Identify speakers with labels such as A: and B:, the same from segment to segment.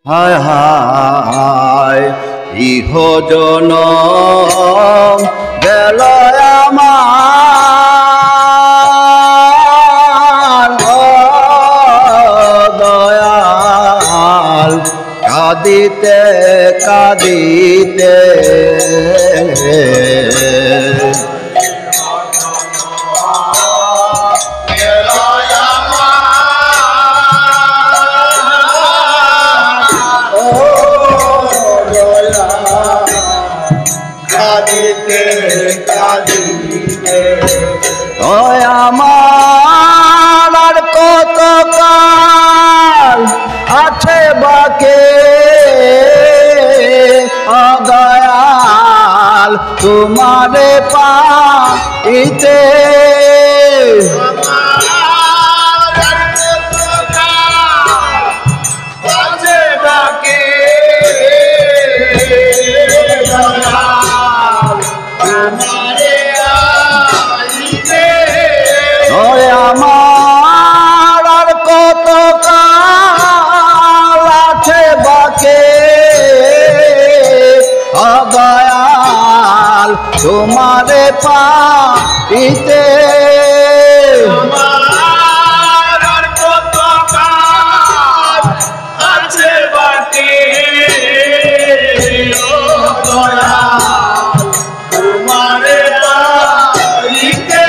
A: হায় হায় ইহ জনম গেল আমার দয়াল কাঁদিতে কাঁদিতে আমার আর কত কাল আছে বাকি দয়াল তোমারে পাইতে আমার আর কত কাল আছে বাকি দয়াল তোমারে পাইতে
B: আমার আর কত কাল আছে বাকি দয়াল তোমারে পাইতে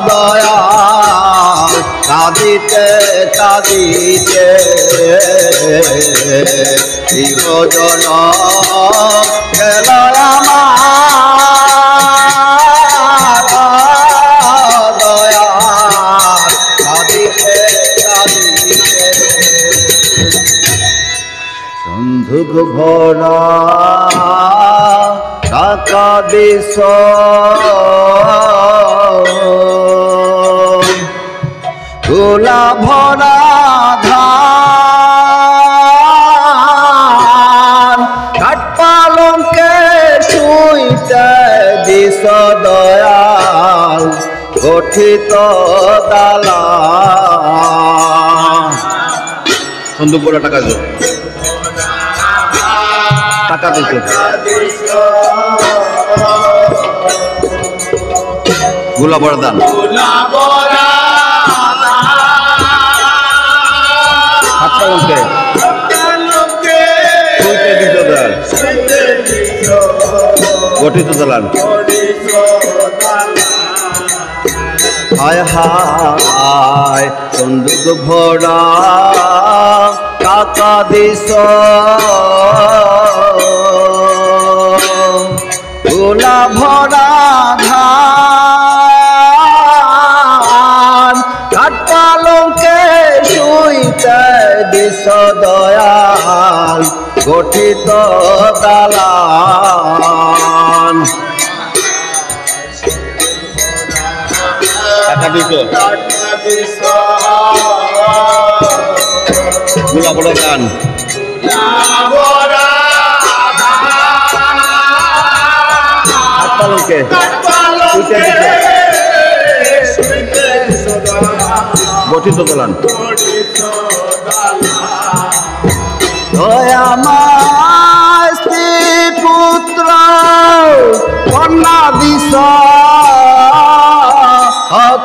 A: দয়াল কাঁদিতে কাঁদিতে জীবজন গেল আমার দয়াল কাঁদিতে কাঁদিতে সন্ধুক ভরা টাকা দিস গোলা ভরা ধান কাঠ পালঙ্কে শুইতে দিস দয়াল গঠিত দালান সন্দুক ভরা টাকা দিস টাকা দিস গোলা ভরা ধান গঠিত দালান হায় হায় সন্দুক ভরা টাকা দিস গোলা ভরা ধান কাঠ পালঙ্কে শুইতে দিস দয়াল গঠিত দালান টাকা দিস গোলা ভরা ধান পালঙ্কে গঠিত দালান আমার স্ত্রী পুত্র কন্যা দিস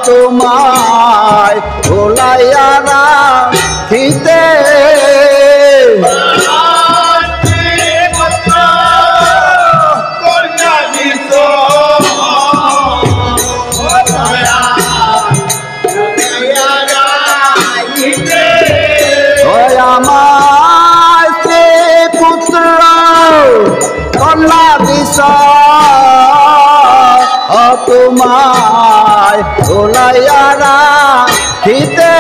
A: তোমায় ভোলাইয়া রাখিতে আমার স্ত্রী পুত্র কন্যা দিস তোমায় ভোলাইয়া রাখিতে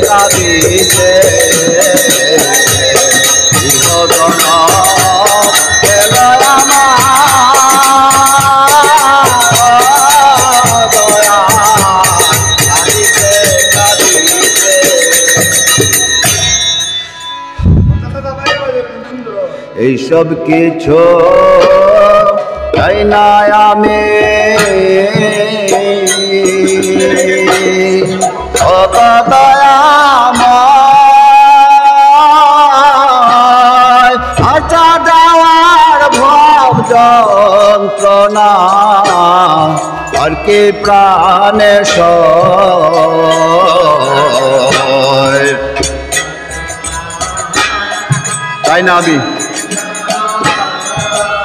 A: কাঁদিতে জীবন গেল আমার এইসব কিছু তাই না আমি অবদয়াময় আশা দেওয়ার ভব যন্ত্রণা আর কি প্রাণে সয় তাই না আমি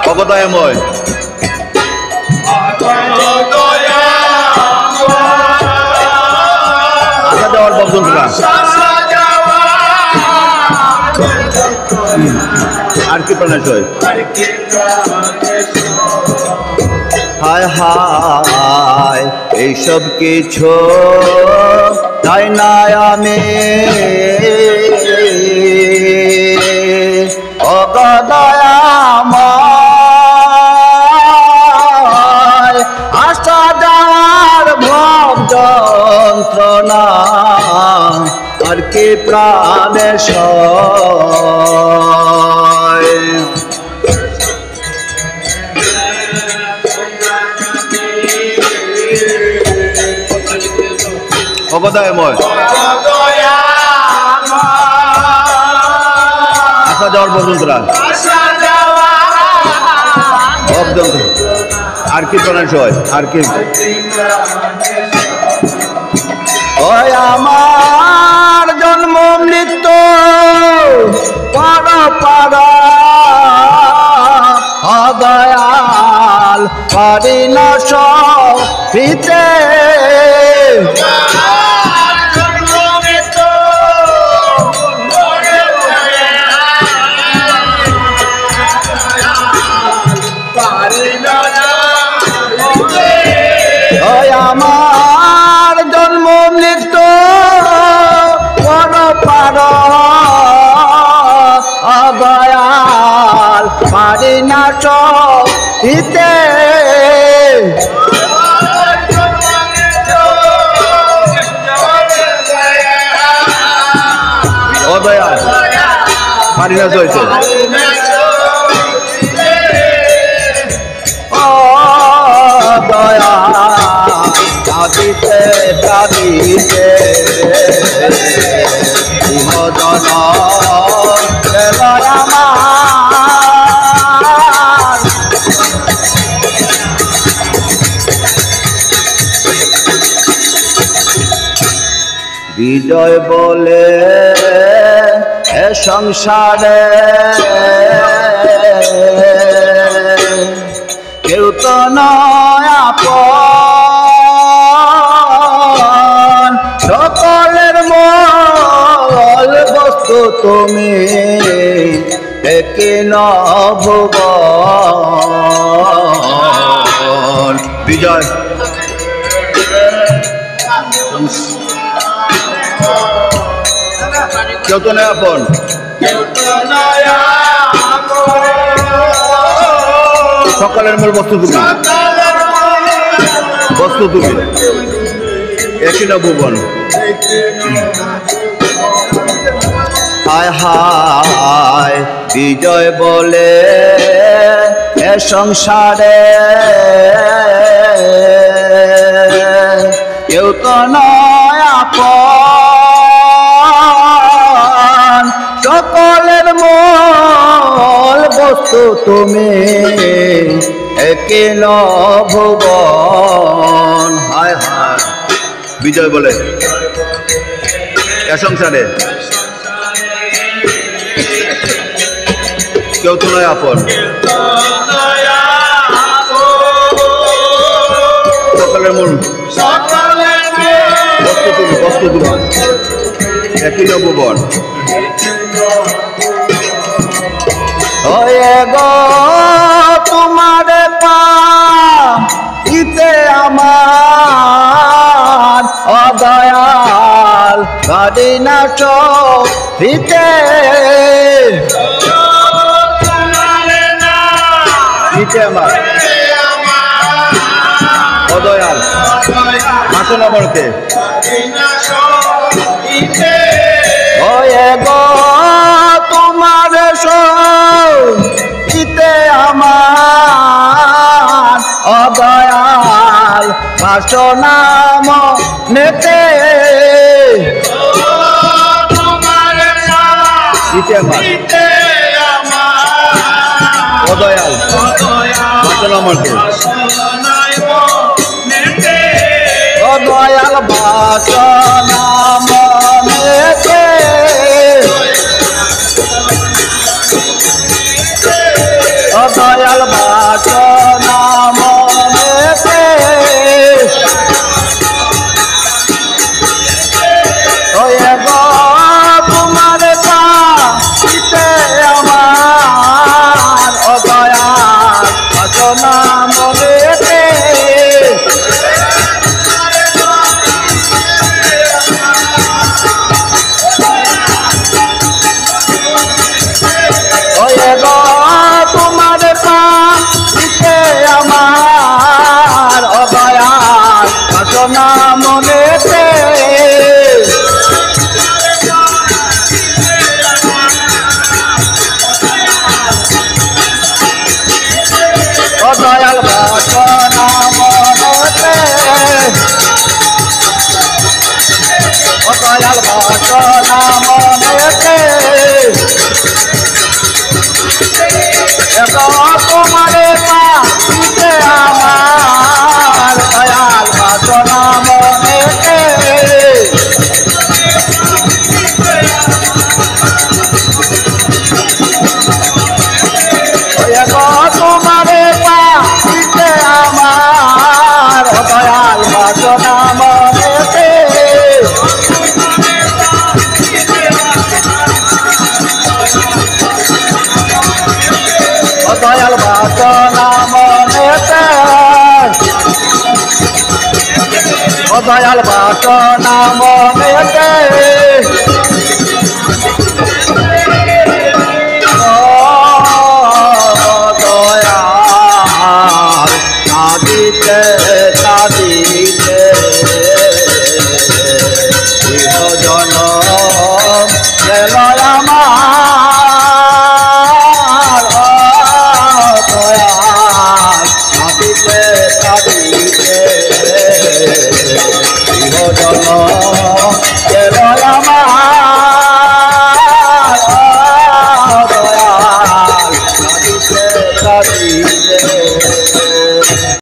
A: অবদয়াময় আশা দেওয়ার ভব যন্ত্রণা আর কি প্রাণে সয় হায় হায় এইসব কিছু তাই না আমি অবদয়াময় আশা দেওয়ার ভব যন্ত্রণা আর কি প্রাণে সয় অবদয়াময় আশা দেওয়ার ভব যন্ত্রণা আর কি প্রাণে সয় আর কি ওই আমার জন্ম মৃত্যু পর পর অদয়াল পারি না সহিতে আমার জন্ম মৃত্যু পর পর অদয়াল পারি না সহিতে অদয়াল পারি না সহিতে দয়া কাঁদিতে কাঁদিতে মদন আমার বিজয় বলে এ সংসারে কেউ তো নয় আপন সকলের মূল বস্তু তুমি একে নভুবন বিজয় কেউ তো নয় আপন সকলের মূল বস্তু তুমি একই নভুবন হায় হায় বিজয় বলে এ সংসারে কেউ তো নয় আপন সকলের মূল বস্তু তুমি একে নভুবন হায় হায় বিজয় বলে এ সংসারে কেউ তো নয় আপন সকলের মূল বস্তু তুমি একই নভুবন হয়ে গো তোমার পাইতে আমার অদয়াল পারি না সহিতে আমার অদয়াল আসো না বলতে হয়ে গো তোমার ইতে আমার অদয়াল বাসনা মনেতে ইতে আমার অদয়াল বাসনা মনেতে অদয়াল বাসনা মনেতে অদয়াল বাসনা মনেতে ওয়ে গো তোমার পাইতে আমার অদয়াল বাসনা মনেতে ওয়ে গো তোমার পাইতে আমার অদয়াল বাসনা মনেতে অদয়াল বাসনা মনেতে অদয়াল বাসনা মনেতে তোমারে পাইতে আমার দয়াল বাসনা মনেতে তোমারে পাইতে আমার দয়াল বাসনা মনেতে দয়াল বাসনা মনেতে দয়াল বাসনা মনেতে দয়াল কাঁদিতে কাঁদিতে জনম গেল আমার দয়াল কাঁদিতে কাঁদিতে